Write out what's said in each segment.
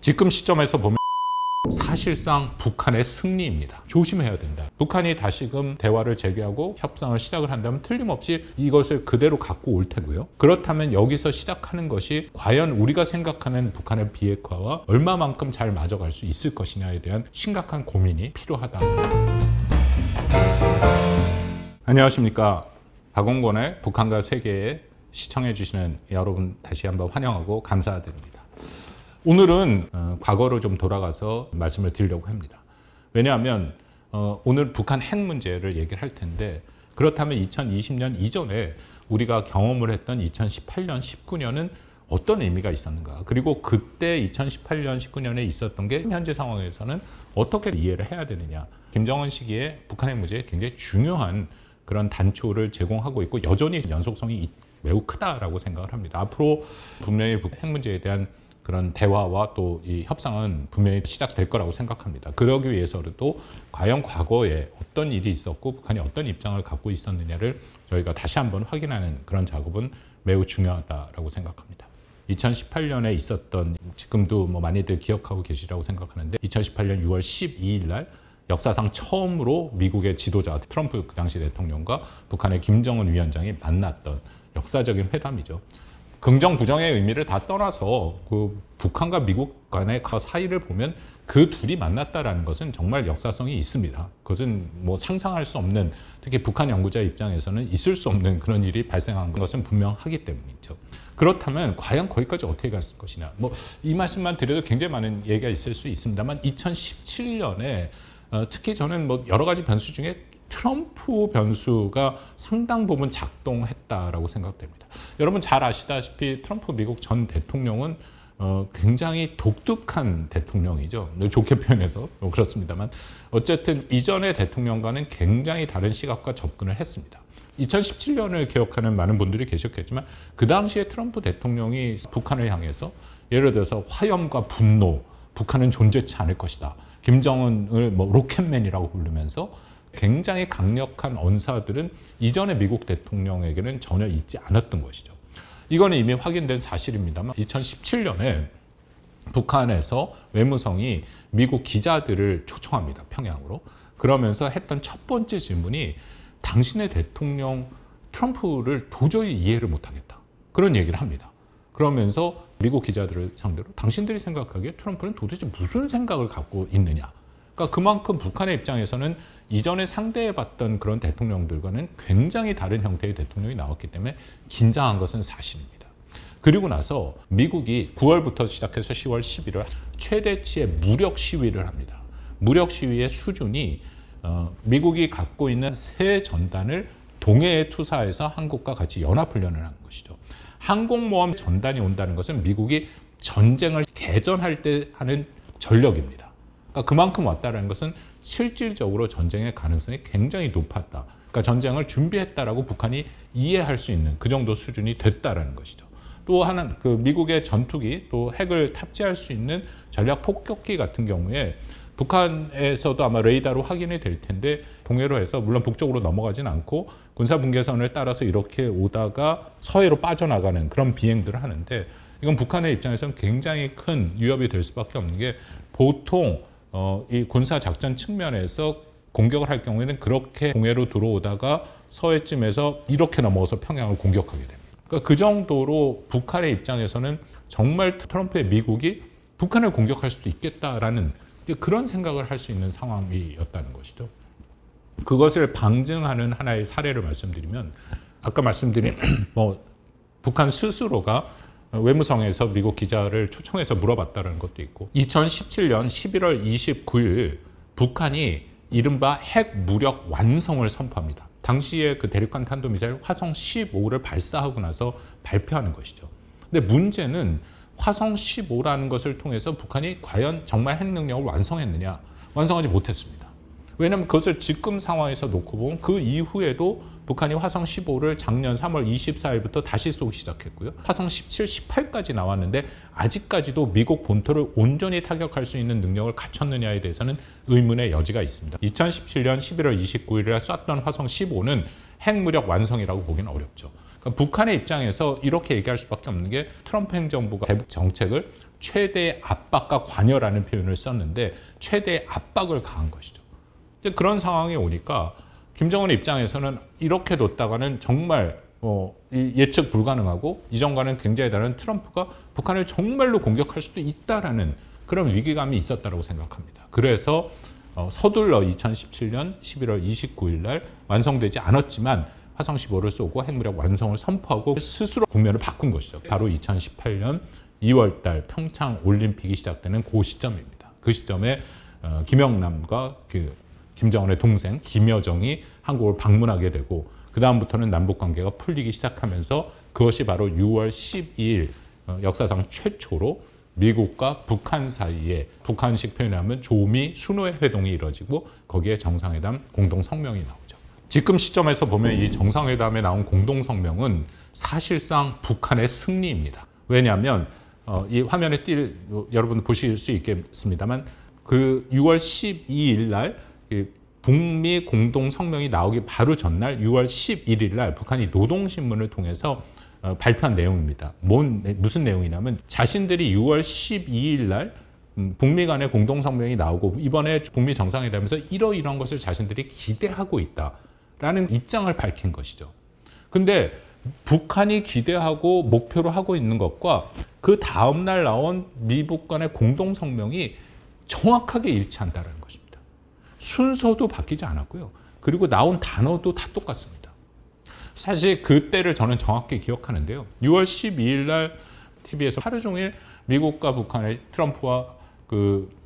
지금 시점에서 보면 사실상 북한의 승리입니다. 조심해야 된다. 북한이 다시금 대화를 재개하고 협상을 시작을 한다면 틀림없이 이것을 그대로 갖고 올 테고요. 그렇다면 여기서 시작하는 것이 과연 우리가 생각하는 북한의 비핵화와 얼마만큼 잘 맞아갈 수 있을 것이냐에 대한 심각한 고민이 필요하다. 안녕하십니까. 박원권의 북한과 세계에 시청해 주시는 여러분 다시 한번 환영하고 감사드립니다. 오늘은 과거로 좀 돌아가서 말씀을 드리려고 합니다. 왜냐하면 오늘 북한 핵 문제를 얘기를 할 텐데, 그렇다면 2020년 이전에 우리가 경험을 했던 2018년, 19년은 어떤 의미가 있었는가, 그리고 그때 2018년, 19년에 있었던 게 현재 상황에서는 어떻게 이해를 해야 되느냐. 김정은 시기에 북한 핵 문제에 굉장히 중요한 그런 단초를 제공하고 있고 여전히 연속성이 매우 크다라고 생각을 합니다. 앞으로 분명히 핵 문제에 대한 그런 대화와 또 이 협상은 분명히 시작될 거라고 생각합니다. 그러기 위해서도 과연 과거에 어떤 일이 있었고 북한이 어떤 입장을 갖고 있었느냐를 저희가 다시 한번 확인하는 그런 작업은 매우 중요하다고 생각합니다. 2018년에 있었던, 지금도 많이들 기억하고 계시라고 생각하는데, 2018년 6월 12일 날 역사상 처음으로 미국의 지도자 트럼프 그 당시 대통령과 북한의 김정은 위원장이 만났던 역사적인 회담이죠. 긍정 부정의 의미를 다 떠나서 그 북한과 미국 간의 사이를 보면 그 둘이 만났다라는 것은 정말 역사성이 있습니다. 그것은 상상할 수 없는, 특히 북한 연구자 입장에서는 있을 수 없는 그런 일이 발생한 것은 분명하기 때문이죠. 그렇다면 과연 거기까지 어떻게 갈 것이냐. 이 말씀만 드려도 굉장히 많은 얘기가 있을 수 있습니다만, 2017년에 특히 저는 여러 가지 변수 중에 트럼프 변수가 상당 부분 작동했다라고 생각됩니다. 여러분 잘 아시다시피 트럼프 미국 전 대통령은 굉장히 독특한 대통령이죠. 좋게 표현해서 그렇습니다만, 어쨌든 이전의 대통령과는 굉장히 다른 시각과 접근을 했습니다. 2017년을 기억하는 많은 분들이 계셨겠지만, 그 당시에 트럼프 대통령이 북한을 향해서 예를 들어서 화염과 분노, 북한은 존재치 않을 것이다, 김정은을 로켓맨이라고 부르면서 굉장히 강력한 언사들은 이전의 미국 대통령에게는 전혀 있지 않았던 것이죠. 이거는 이미 확인된 사실입니다만, 2017년에 북한에서 외무성이 미국 기자들을 초청합니다. 평양으로. 그러면서 했던 첫 번째 질문이 당신의 대통령 트럼프를 도저히 이해를 못하겠다, 그런 얘기를 합니다. 그러면서 미국 기자들을 상대로 당신들이 생각하기에 트럼프는 도대체 무슨 생각을 갖고 있느냐. 그러니까 그만큼 북한의 입장에서는 이전에 상대해봤던 그런 대통령들과는 굉장히 다른 형태의 대통령이 나왔기 때문에 긴장한 것은 사실입니다. 그리고 나서 미국이 9월부터 시작해서 10월, 11월 최대치의 무력 시위를 합니다. 무력 시위의 수준이 미국이 갖고 있는 새 전단을 동해에 투사해서 한국과 같이 연합훈련을 하는 것이죠. 항공모함 전단이 온다는 것은 미국이 전쟁을 개전할 때 하는 전력입니다. 그러니까 그만큼 왔다는 것은 실질적으로 전쟁의 가능성이 굉장히 높았다. 그러니까 전쟁을 준비했다라고 북한이 이해할 수 있는 그 정도 수준이 됐다라는 것이죠. 또 하나, 미국의 전투기, 또 핵을 탑재할 수 있는 전략 폭격기 같은 경우에 북한에서도 아마 레이더로 확인이 될 텐데, 동해로 해서 물론 북쪽으로 넘어가진 않고 군사 분계선을 따라서 이렇게 오다가 서해로 빠져나가는 그런 비행들을 하는데, 이건 북한의 입장에서는 굉장히 큰 위협이 될 수밖에 없는 게, 보통 이 군사 작전 측면에서 공격을 할 경우에는 그렇게 동해로 들어오다가 서해쯤에서 이렇게 넘어서 평양을 공격하게 됩니다. 그러니까 그 정도로 북한의 입장에서는 정말 트럼프의 미국이 북한을 공격할 수도 있겠다라는 그런 생각을 할 수 있는 상황이었다는 것이죠. 그것을 방증하는 하나의 사례를 말씀드리면, 아까 말씀드린 북한 스스로가 외무성에서 미국 기자를 초청해서 물어봤다는 것도 있고, 2017년 11월 29일 북한이 이른바 핵 무력 완성을 선포합니다. 당시에 그 대륙간 탄도미사일 화성 15를 발사하고 나서 발표하는 것이죠. 근데 문제는 화성 15라는 것을 통해서 북한이 과연 정말 핵 능력을 완성했느냐? 완성하지 못했습니다. 왜냐하면 그것을 지금 상황에서 놓고 보면 그 이후에도 북한이 화성 15를 작년 3월 24일부터 다시 쏘기 시작했고요. 화성 17, 18까지 나왔는데 아직까지도 미국 본토를 온전히 타격할 수 있는 능력을 갖췄느냐에 대해서는 의문의 여지가 있습니다. 2017년 11월 29일에 쐈던 화성 15는 핵무력 완성이라고 보기는 어렵죠. 그러니까 북한의 입장에서 이렇게 얘기할 수밖에 없는 게, 트럼프 행정부가 대북 정책을 최대의 압박과 관여라는 표현을 썼는데 최대의 압박을 가한 것이죠. 그런 상황이 오니까 김정은의 입장에서는 이렇게 뒀다가는 정말 예측 불가능하고 이전과는 굉장히 다른 트럼프가 북한을 정말로 공격할 수도 있다라는 그런 위기감이 있었다고 생각합니다. 그래서 서둘러 2017년 11월 29일 날 완성되지 않았지만 화성 15를 쏘고 핵무력 완성을 선포하고 스스로 국면을 바꾼 것이죠. 바로 2018년 2월 달 평창 올림픽이 시작되는 그 시점입니다. 그 시점에 김영남과 김정은의 동생 김여정이 한국을 방문하게 되고 그 다음부터는 남북 관계가 풀리기 시작하면서 그것이 바로 6월 12일 역사상 최초로 미국과 북한 사이에 북한식 표현하면 조미 순회 회동이 이루어지고 거기에 정상회담 공동 성명이 나오죠. 지금 시점에서 보면 이 정상회담에 나온 공동 성명은 사실상 북한의 승리입니다. 왜냐하면 이 화면에 여러분 보실 수 있겠습니다만 그 6월 12일 날 북미 공동 성명이 나오기 바로 전날 6월 11일 날 북한이 노동신문을 통해서 발표한 내용입니다. 무슨 내용이냐면 자신들이 6월 12일 날 북미 간의 공동 성명이 나오고 이번에 북미 정상회담에서 이러이러한 것을 자신들이 기대하고 있다라는 입장을 밝힌 것이죠. 근데 북한이 기대하고 목표로 하고 있는 것과 그 다음 날 나온 미북 간의 공동 성명이 정확하게 일치한다는 것입니다. 순서도 바뀌지 않았고요. 그리고 나온 단어도 다 똑같습니다. 사실 그때를 저는 정확히 기억하는데요. 6월 12일 날 TV에서 하루 종일 미국과 북한의 트럼프와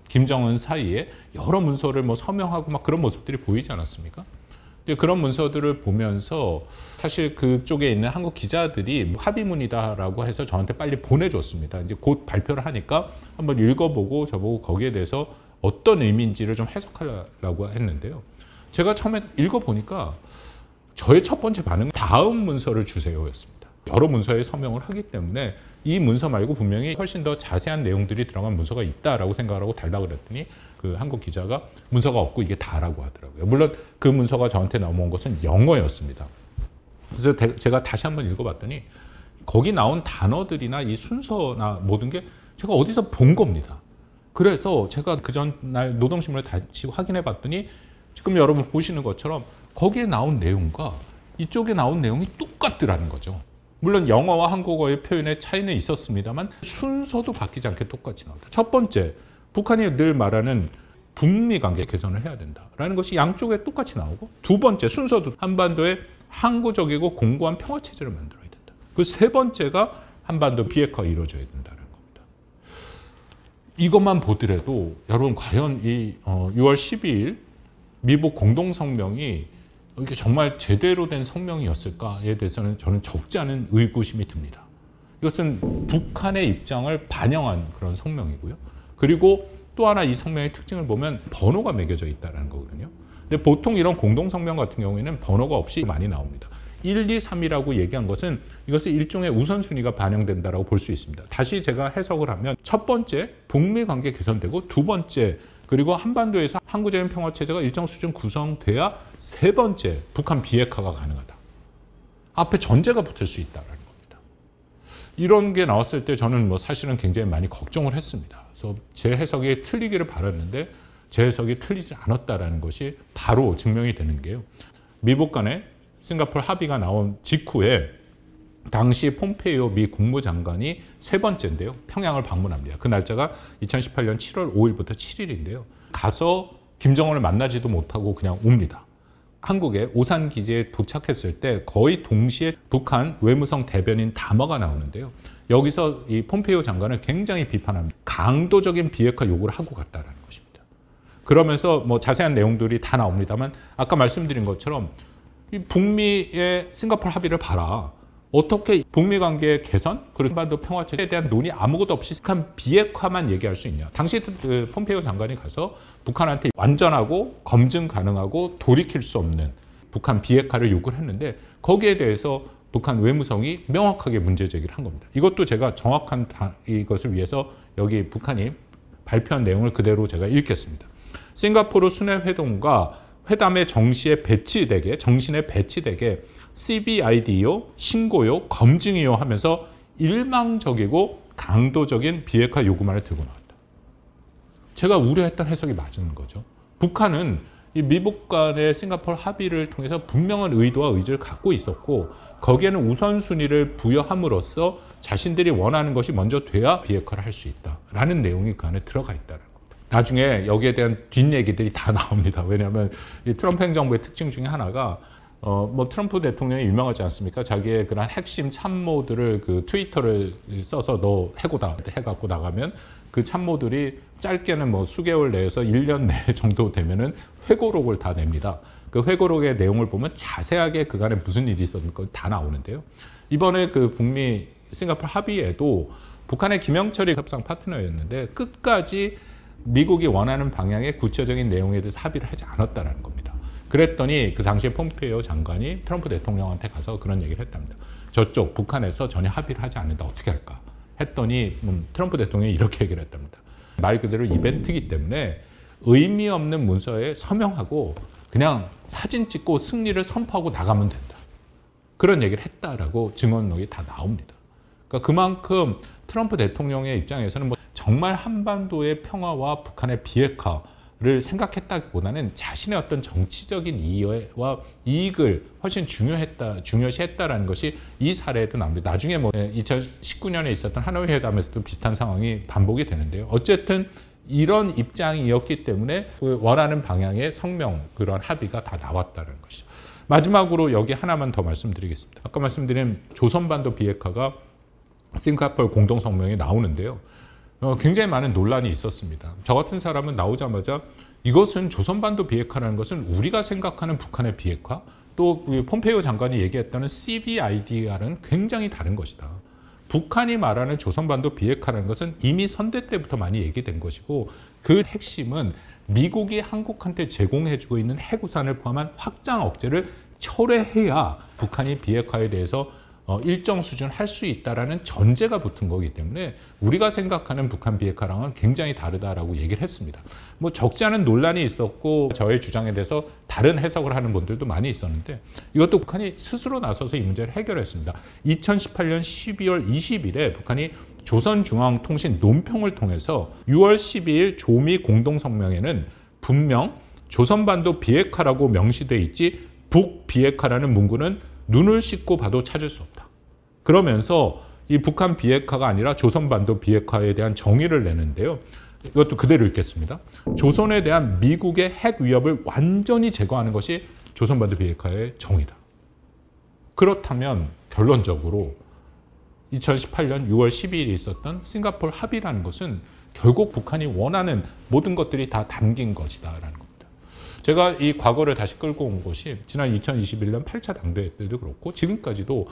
김정은 사이에 여러 문서를 서명하고 막 그런 모습들이 보이지 않았습니까? 그런 문서들을 보면서 사실 그쪽에 있는 한국 기자들이 합의문이다라고 해서 저한테 빨리 보내줬습니다. 이제 곧 발표를 하니까 한번 읽어보고 저보고 거기에 대해서 어떤 의미인지를 좀 해석하려고 했는데요. 제가 처음에 읽어보니까 저의 첫 번째 반응은 다음 문서를 주세요였습니다. 여러 문서에 서명을 하기 때문에 이 문서 말고 분명히 훨씬 더 자세한 내용들이 들어간 문서가 있다라고 생각을 하고 달라고 그랬더니 그 한국 기자가 문서가 없고 이게 다라고 하더라고요. 물론 그 문서가 저한테 넘어온 것은 영어였습니다. 그래서 제가 다시 한번 읽어봤더니 거기 나온 단어들이나 이 순서나 모든 게 제가 어디서 본 겁니다. 그래서 제가 그 전날 노동신문을 다시 확인해 봤더니 지금 여러분 보시는 것처럼 거기에 나온 내용과 이쪽에 나온 내용이 똑같더라는 거죠. 물론 영어와 한국어의 표현의 차이는 있었습니다만 순서도 바뀌지 않게 똑같이 나온다. 첫 번째, 북한이 늘 말하는 북미 관계 개선을 해야 된다라는 것이 양쪽에 똑같이 나오고 두 번째, 순서도 한반도에 항구적이고 공고한 평화 체제를 만들어야 된다. 그 세 번째가 한반도 비핵화가 이루어져야 된다는 겁니다. 이것만 보더라도 여러분 과연 이 6월 12일 미북 공동 성명이 이게 정말 제대로 된 성명이었을까에 대해서는 저는 적지 않은 의구심이 듭니다. 이것은 북한의 입장을 반영한 그런 성명이고요. 그리고 또 하나 이 성명의 특징을 보면 번호가 매겨져 있다는 거거든요. 근데 보통 이런 공동 성명 같은 경우에는 번호가 없이 많이 나옵니다. 1, 2, 3이라고 얘기한 것은 이것은 일종의 우선순위가 반영된다고 볼 수 있습니다. 다시 제가 해석을 하면 첫 번째, 북미 관계 개선되고 두 번째, 그리고 한반도에서 항구적인 평화체제가 일정 수준 구성돼야 세 번째, 북한 비핵화가 가능하다. 앞에 전제가 붙을 수 있다는 겁니다. 이런 게 나왔을 때 저는 사실은 굉장히 많이 걱정을 했습니다. 그래서 제 해석이 틀리기를 바랐는데 제 해석이 틀리지 않았다는 것이 바로 증명이 되는 게요. 미북 간에 싱가포르 합의가 나온 직후에 당시 폼페이오 미 국무장관이 세 번째인데요. 평양을 방문합니다. 그 날짜가 2018년 7월 5일부터 7일인데요. 가서 김정은을 만나지도 못하고 그냥 옵니다. 한국의 오산 기지에 도착했을 때 거의 동시에 북한 외무성 대변인 담화가 나오는데요. 여기서 이 폼페이오 장관을 굉장히 비판합니다. 강도적인 비핵화 요구를 하고 갔다는 것입니다. 그러면서 자세한 내용들이 다 나옵니다만 아까 말씀드린 것처럼 이 북미의 싱가포르 합의를 봐라. 어떻게 북미 관계 개선 그리고 한반도 평화체제에 대한 논의 아무것도 없이 북한 비핵화만 얘기할 수 있냐. 당시 그 폼페이오 장관이 가서 북한한테 완전하고 검증 가능하고 돌이킬 수 없는 북한 비핵화를 요구를 했는데 거기에 대해서 북한 외무성이 명확하게 문제 제기를 한 겁니다. 이것도 제가 정확한 이것을 위해서 여기 북한이 발표한 내용을 그대로 제가 읽겠습니다. 싱가포르 순회 회동과 회담의 정신에 배치되게 CBID요, 신고요, 검증이요 하면서 일망적이고 강도적인 비핵화 요구만을 들고 나왔다. 제가 우려했던 해석이 맞은 거죠. 북한은 이 미국 간의 싱가포르 합의를 통해서 분명한 의도와 의지를 갖고 있었고 거기에는 우선순위를 부여함으로써 자신들이 원하는 것이 먼저 돼야 비핵화를 할 수 있다라는 내용이 그 안에 들어가 있다는 겁니다. 나중에 여기에 대한 뒷얘기들이 다 나옵니다. 왜냐하면 이 트럼프 행정부의 특징 중에 하나가 뭐 트럼프 대통령이 유명하지 않습니까? 자기의 그런 핵심 참모들을 그 트위터를 써서 너 해고다 해갖고 나가면 그 참모들이 짧게는 뭐 수개월 내에서 1년 내 정도 되면은 회고록을 다 냅니다. 그 회고록의 내용을 보면 자세하게 그간에 무슨 일이 있었는지 다 나오는데요. 이번에 그 북미 싱가포르 합의에도 북한의 김영철이 협상 파트너였는데 끝까지 미국이 원하는 방향의 구체적인 내용에 대해서 합의를 하지 않았다는 겁니다. 그랬더니 그 당시에 폼페이오 장관이 트럼프 대통령한테 가서 그런 얘기를 했답니다. 저쪽 북한에서 전혀 합의를 하지 않는다. 어떻게 할까? 했더니 트럼프 대통령이 이렇게 얘기를 했답니다. 말 그대로 이벤트이기 때문에 의미 없는 문서에 서명하고 그냥 사진 찍고 승리를 선포하고 나가면 된다. 그런 얘기를 했다라고 증언록이 다 나옵니다. 그러니까 그만큼 트럼프 대통령의 입장에서는 뭐 정말 한반도의 평화와 북한의 비핵화를 생각했다기보다는 자신의 어떤 정치적인 이해와 이익을 훨씬 중요시했다라는 것이 이 사례에도 나옵니다. 나중에 뭐 2019년에 있었던 하노이 회담에서도 비슷한 상황이 반복이 되는데요. 어쨌든 이런 입장이었기 때문에 그 원하는 방향의 성명, 그런 합의가 다 나왔다는 것이죠. 마지막으로 여기 하나만 더 말씀드리겠습니다. 아까 말씀드린 조선반도 비핵화가 싱가포르 공동성명에 나오는데요. 굉장히 많은 논란이 있었습니다. 저 같은 사람은 나오자마자 이것은 조선반도 비핵화라는 것은 우리가 생각하는 북한의 비핵화, 또 폼페이오 장관이 얘기했다는 CVID와는 굉장히 다른 것이다. 북한이 말하는 조선반도 비핵화라는 것은 이미 선대 때부터 많이 얘기된 것이고 그 핵심은 미국이 한국한테 제공해주고 있는 해구산을 포함한 확장 억제를 철회해야 북한이 비핵화에 대해서 일정 수준 할 수 있다라는 전제가 붙은 거기 때문에 우리가 생각하는 북한 비핵화랑은 굉장히 다르다라고 얘기를 했습니다. 뭐 적지 않은 논란이 있었고 저의 주장에 대해서 다른 해석을 하는 분들도 많이 있었는데 이것도 북한이 스스로 나서서 이 문제를 해결했습니다. 2018년 12월 20일에 북한이 조선중앙통신 논평을 통해서 6월 12일 조미 공동성명에는 분명 조선반도 비핵화라고 명시돼 있지 북비핵화라는 문구는 눈을 씻고 봐도 찾을 수 없다. 그러면서 이 북한 비핵화가 아니라 조선반도 비핵화에 대한 정의를 내는데요. 이것도 그대로 읽겠습니다. 조선에 대한 미국의 핵 위협을 완전히 제거하는 것이 조선반도 비핵화의 정의다. 그렇다면 결론적으로 2018년 6월 12일에 있었던 싱가포르 합의라는 것은 결국 북한이 원하는 모든 것들이 다 담긴 것이다라는 겁니다. 제가 이 과거를 다시 끌고 온 것이 지난 2021년 8차 당대회 때도 그렇고 지금까지도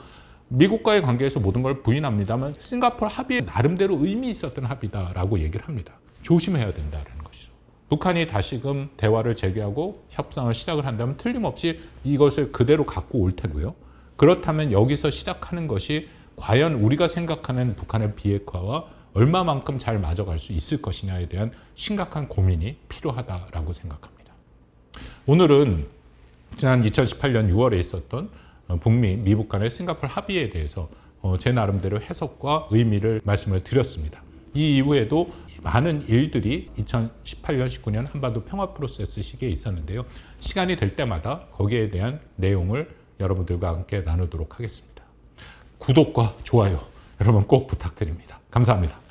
미국과의 관계에서 모든 걸 부인합니다만 싱가포르 합의에 나름대로 의미 있었던 합의다라고 얘기를 합니다. 조심해야 된다는 것이죠. 북한이 다시금 대화를 재개하고 협상을 시작을 한다면 틀림없이 이것을 그대로 갖고 올 테고요. 그렇다면 여기서 시작하는 것이 과연 우리가 생각하는 북한의 비핵화와 얼마만큼 잘 맞아갈 수 있을 것이냐에 대한 심각한 고민이 필요하다라고 생각합니다. 오늘은 지난 2018년 6월에 있었던 북미, 미국 간의 싱가포르 합의에 대해서 제 나름대로 해석과 의미를 말씀을 드렸습니다. 이 이후에도 많은 일들이 2018년, 19년 한반도 평화 프로세스 시기에 있었는데요. 시간이 될 때마다 거기에 대한 내용을 여러분들과 함께 나누도록 하겠습니다. 구독과 좋아요 여러분 꼭 부탁드립니다. 감사합니다.